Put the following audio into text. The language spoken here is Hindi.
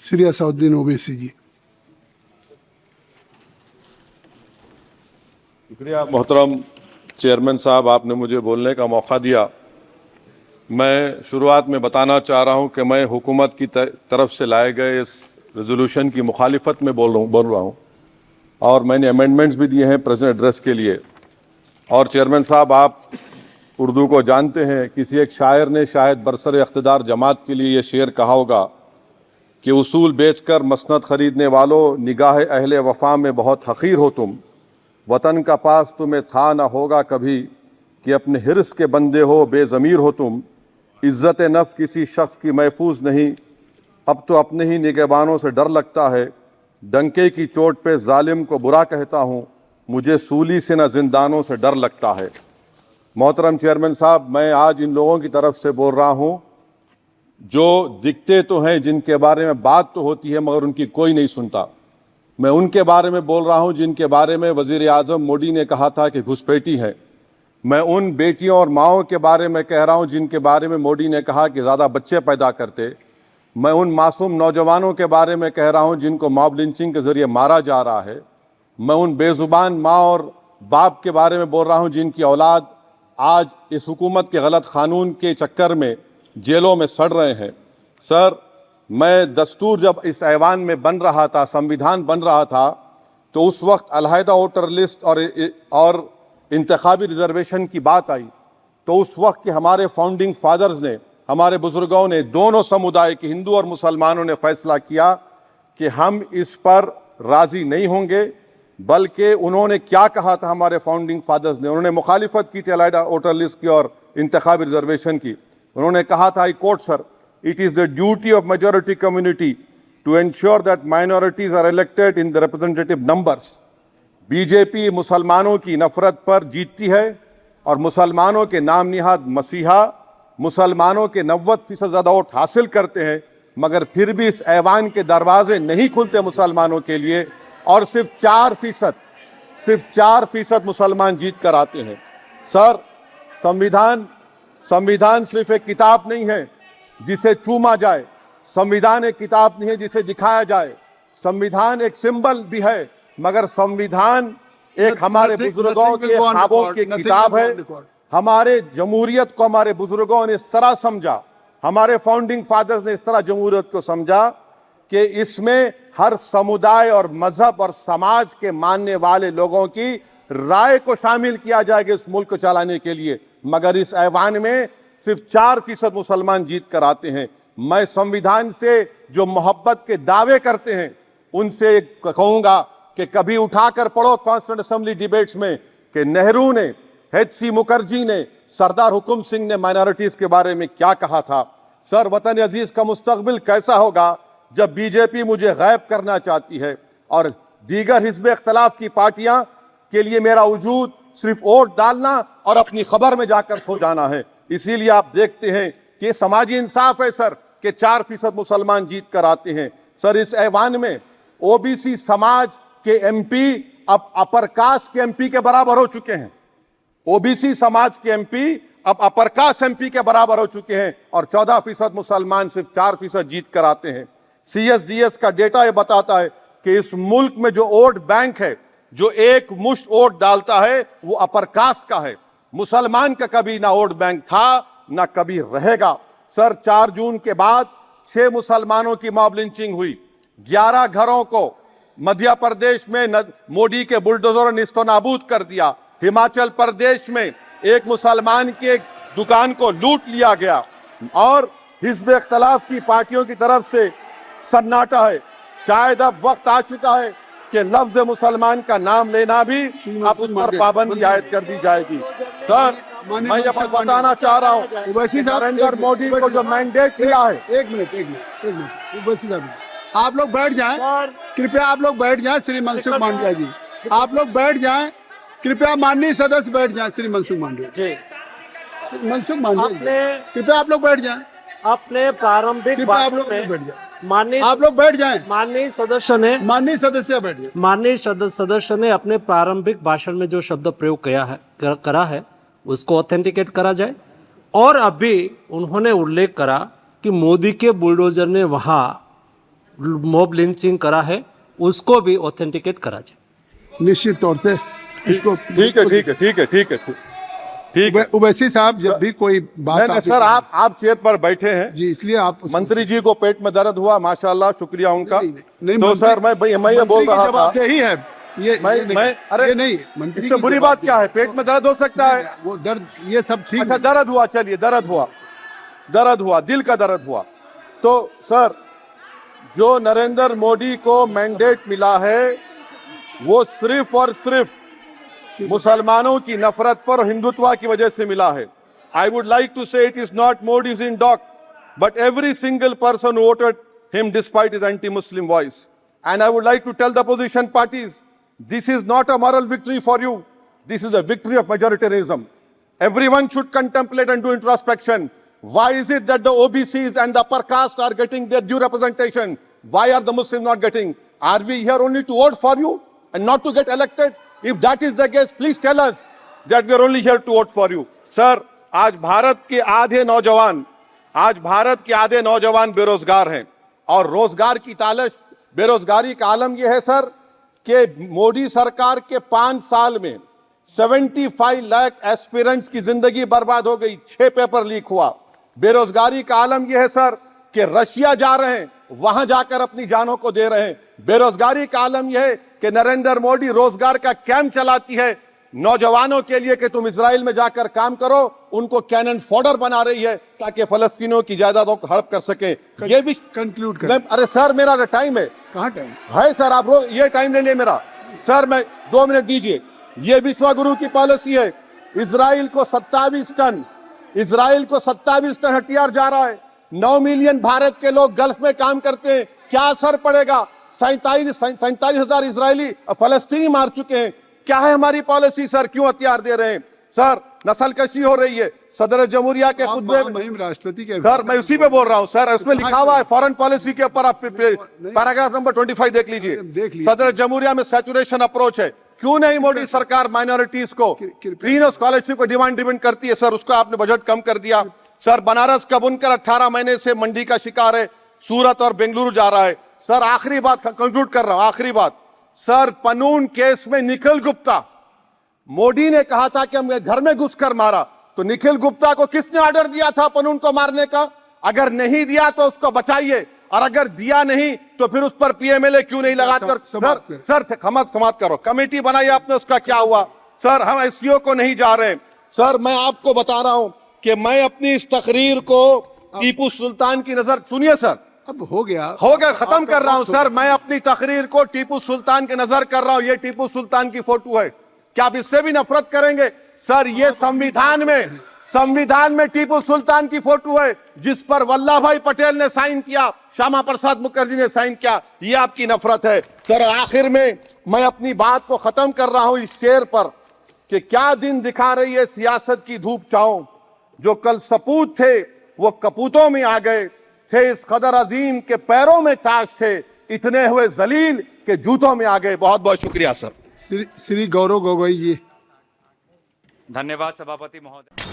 श्री असाउद्दीन ओवैसी जी। शुक्रिया मोहतरम चेयरमैन साहब, आपने मुझे बोलने का मौका दिया। मैं शुरुआत में बताना चाह रहा हूं कि मैं हुकूमत की तरफ से लाए गए इस रेजोल्यूशन की मुखालिफत में बोल रहा हूं और मैंने अमेंडमेंट्स भी दिए हैं प्रेजेंट एड्रेस के लिए। और चेयरमैन साहब, आप उर्दू को जानते हैं। किसी एक शायर ने शायद बरसर इख्तिदार जमात के लिए ये शेर कहा होगा कि उसूल बेचकर मसनद खरीदने वालों, निगाह अहले वफा में बहुत हक़ीर हो तुम। वतन का पास तुम्हें था ना होगा कभी कि अपने हिर्स के बंदे हो, बेज़मीर हो तुम। इज़्ज़त नफ्स किसी शख्स की महफूज नहीं, अब तो अपने ही निगहबानों से डर लगता है। डंके की चोट पे जालिम को बुरा कहता हूँ, मुझे सूली से न जिंदानों से डर लगता है। मोहतरम चेयरमैन साहब, मैं आज इन लोगों की तरफ से बोल रहा हूँ जो दिखते तो हैं, जिनके बारे में बात तो होती है मगर उनकी कोई नहीं सुनता। मैं उनके बारे में बोल रहा हूँ जिनके बारे में वज़ीर आज़म मोदी ने कहा था कि घुसपैठी है। मैं उन बेटियों और माओं के बारे में कह रहा हूँ जिनके बारे में मोदी ने कहा कि ज़्यादा बच्चे पैदा करते। मैं उन मासूम नौजवानों के बारे में कह रहा हूँ जिनको मॉब लिंचिंग के ज़रिए मारा जा रहा है। मैं उन बेज़ुबान माँ और बाप के बारे में बोल रहा हूँ जिनकी औलाद आज इस हुकूमत के गलत कानून के चक्कर में जेलों में सड़ रहे हैं। सर, मैं दस्तूर जब इस ऐवान में बन रहा था, संविधान बन रहा था, तो उस वक्त अलहदा वोटर लिस्ट और इंतखाबी रिजर्वेशन की बात आई तो उस वक्त के हमारे फाउंडिंग फादर्स ने, हमारे बुजुर्गों ने, दोनों समुदाय के हिंदू और मुसलमानों ने फैसला किया कि हम इस पर राज़ी नहीं होंगे। बल्कि उन्होंने क्या कहा था हमारे फाउंडिंग फादर्स ने, उन्होंने मुखालिफत की थी अलहदा वोटर लिस्ट की और इंतखाबी रिजर्वेशन की। उन्होंने कहा था, I quote sir, it is the duty of majority community to ensure that minorities are elected in the representative numbers. BJP मुसलमानों की नफरत पर जीतती है और मुसलमानों के नाम निहाद मसीहा मुसलमानों के 90% ज़्यादा वोट हासिल करते हैं, मगर फिर भी इस ऐवान के दरवाजे नहीं खुलते मुसलमानों के लिए और सिर्फ 4% मुसलमान जीत कर आते हैं। सर, संविधान सिर्फ एक किताब नहीं है जिसे चूमा जाए, संविधान एक किताब नहीं है जिसे दिखाया जाए, संविधान एक सिंबल भी है, मगर संविधान एक हमारे बुजुर्गों के ख्वाबों की किताब है। हमारे जमहूरियत को हमारे बुजुर्गों ने इस तरह समझा, हमारे फाउंडिंग फादर्स ने इस तरह जमहूरियत को समझा कि इसमें हर समुदाय और मजहब और समाज के मानने वाले लोगों की राय को शामिल किया जाएगा इस मुल्क को चलाने के लिए। मगर इस ऐवान में सिर्फ 4% मुसलमान जीत कर आते हैं। मैं संविधान से जो मोहब्बत के दावे करते हैं उनसे कहूंगा कि कभी उठाकर पढ़ो कॉन्स्टिट्यूंट असेंबली डिबेट्स में कि नेहरू ने, एच.सी. मुखर्जी ने, सरदार हुकुम सिंह ने माइनॉरिटीज के बारे में क्या कहा था। सर, वतन अजीज का मुस्तकबिल कैसा होगा जब बीजेपी मुझे गायब करना चाहती है और दीगर हिज़्ब इख्तिलाफ की पार्टियां के लिए मेरा वजूद सिर्फ वोट डालना और अपनी खबर में जाकर खो जाना है। इसीलिए आप देखते हैं कि समाजी इंसाफ है सर कि 4% मुसलमान जीत कर आते हैं। सर, इस ऐवान में ओबीसी समाज के एमपी अब अपर कास्ट के एमपी के बराबर हो चुके हैं। ओबीसी समाज के एमपी अब अपर कास्ट एमपी के बराबर हो चुके हैं और 14% मुसलमान सिर्फ 4% जीत कर आते हैं। CSDS का डेटा यह बताता है कि इस मुल्क में जो वोट बैंक है, जो एक मुश्त वोट डालता है, वो अपर कास्ट का है। मुसलमान का कभी ना वोट बैंक था ना कभी रहेगा। सर, 4 जून के बाद 6 मुसलमानों की मॉब लिंचिंग हुई, 11 घरों को मध्य प्रदेश में मोदी के बुलडोजर ने निस्तो नाबूद कर दिया। हिमाचल प्रदेश में एक मुसलमान की एक दुकान को लूट लिया गया और हिज़्ब इख्तिलाफ की पार्टियों की तरफ से सन्नाटा है। शायद अब वक्त आ चुका है कि लफ्ज मुसलमान का नाम लेना भी अब उस पर पाबंदी आयद कर दी जाएगी। सर, मैं ये बताना चाह रहा हूँ, नरेंद्र मोदी को जो मैंडेट मिला है। एक मिनट, आप लोग बैठ जाएं, कृपया आप लोग बैठ जाएं। श्री मनसुख मांडविया जी, आप लोग बैठ जाएं, कृपया माननीय सदस्य बैठ जाएं। श्री मनसुख मांडविया जी, मनसुख मांडविया, कृपया आप लोग बैठ जाएं। अपने प्रारंभिक आप लोग बैठ जाएं, आप लोग बैठ जाएं। माननीय सदस्य ने अपने प्रारंभिक भाषण में जो शब्द प्रयोग करा है उसको ऑथेंटिकेट करा जाए। और अभी उन्होंने उल्लेख करा कि मोदी के बुलडोजर ने वहां मॉब लिंचिंग करा है उसको भी ऑथेंटिकेट करा जाए। निश्चित तौर से इसको ठीक है ठीक है ठीक है ठीक है ठीक है। उवैसी साहब जब भी कोई बात नहीं सर, आप चेयर पर बैठे हैं जी, इसलिए आप मंत्री जी को पेट में दर्द हुआ, माशाल्लाह, शुक्रिया उनका। नहीं, तो सर मैं ये बोल रहा था, यही है ये अरे ये नहीं मंत्री इससे बुरी बात क्या है? पेट में दर्द हो सकता है, वो दर्द ये सब ठीक। अच्छा दर्द हुआ, चलिए दर्द हुआ, दिल का दर्द हुआ। तो सर जो नरेंद्र मोदी को मैंडेट मिला है वो सिर्फ और सिर्फ मुसलमानों की नफरत पर हिंदुत्व की वजह से मिला है। I would like to say it is not Modi's in dock but every single person voted him despite his anti Muslim voice. And I would like to tell the opposition parties this is not a moral victory for you, this is a victory of majoritarianism. Everyone should contemplate and do introspection. Why is it that the OBCs and the upper caste are getting their due representation? Why are the Muslims not getting? Are we here only to vote for you and not to get elected? If that is the case, please tell us that we are only here to vote for you. Sir, आज भारत के आधे नौजवान बेरोजगार हैं और रोजगार की तालाश, बेरोजगारी का आलम यह है सर कि मोदी सरकार के 5 साल में 75 लाख एस्पिरेंट्स की जिंदगी बर्बाद हो गई, 6 पेपर लीक हुआ। बेरोजगारी का आलम यह है सर कि रशिया जा रहे हैं, वहां जाकर अपनी जानों को दे रहे हैं। बेरोजगारी का आलम यह है कि नरेंद्र मोदी रोजगार का कैंप चलाती है नौजवानों के लिए कि तुम इजराइल में जाकर काम करो, उनको कैनन फॉडर बना रही है ताकि फलस्तीनियों की जायदादों को हड़प कर सके। ये भी कंक्लूड कर। अरे सर मेरा टाइम है, कहाँ टाइम है सर? आप ये टाइम ले लिए मेरा सर, मैं 2 मिनट दीजिए। ये विश्वगुरु की पॉलिसी है। इजराइल को 27 टन हथियार जा रहा है। 9 मिलियन भारत के लोग गल्फ में काम करते हैं, क्या असर पड़ेगा? 47,000 इजरायली फलस्तीनी मार चुके हैं। क्या है हमारी पॉलिसी सर? क्यों हथियार दे रहे हैं सर? नस्लकशी हो रही है। सदर जमहूरिया के खुतबे में राष्ट्रपति के सर, मैं उसी पे बोल रहा हूं सर, उसमें लिखा हुआ है फॉरेन पॉलिसी के ऊपर, आप पैराग्राफ नंबर 25 देख लीजिए। सदर जमहूरिया में सैचुरेशन अप्रोच है। क्यों नहीं मोदी सरकार माइनॉरिटीज को ग्रीन स्कॉलरशिप को डिमांड करती है सर? उसको आपने बजट कम कर दिया सर। बनारस का बुनकर 18 महीने से मंडी का शिकार है, सूरत और बेंगलुरु जा रहा है सर। आखिरी बात कंक्लूड कर रहा हूं, आखिरी बात सर, पनून केस में निखिल गुप्ता, मोदी ने कहा था कि हम घर में घुसकर मारा, तो निखिल गुप्ता को किसने ऑर्डर दिया था पनून को मारने का? अगर नहीं दिया तो उसको बचाइए, और अगर दिया नहीं तो फिर उस पर पीएमएलए क्यों नहीं लगाकर? सर समाप्त करो। कमेटी बनाई आपने, उसका क्या हुआ सर? हम एससीओ को नहीं जा रहे सर। मैं आपको बता रहा हूं कि मैं अपनी इस तकरीर को टीपू सुल्तान की नजर, सुनिए सर, अब हो गया खत्म कर रहा हूं सर। मैं अपनी तकरीर को टीपू सुल्तान की नजर कर रहा हूं। ये टीपू सुल्तान की फोटो है, क्या आप इससे भी नफरत करेंगे सर? ये संविधान में टीपू सुल्तान की फोटो है जिस पर वल्लभ भाई पटेल ने साइन किया, श्यामा प्रसाद मुखर्जी ने साइन किया। ये आपकी नफरत है सर। आखिर में मैं अपनी बात को खत्म कर रहा हूं इस शेर पर कि क्या दिन दिखा रही है सियासत की धूप छांव। जो कल सपूत थे वो कपूतों में आ गए, थे इस कदर अजीम के पैरों में ताज थे, इतने हुए जलील के जूतों में आ गए। बहुत बहुत शुक्रिया सर। श्री गौरव गोगोई जी। धन्यवाद सभापति महोदय।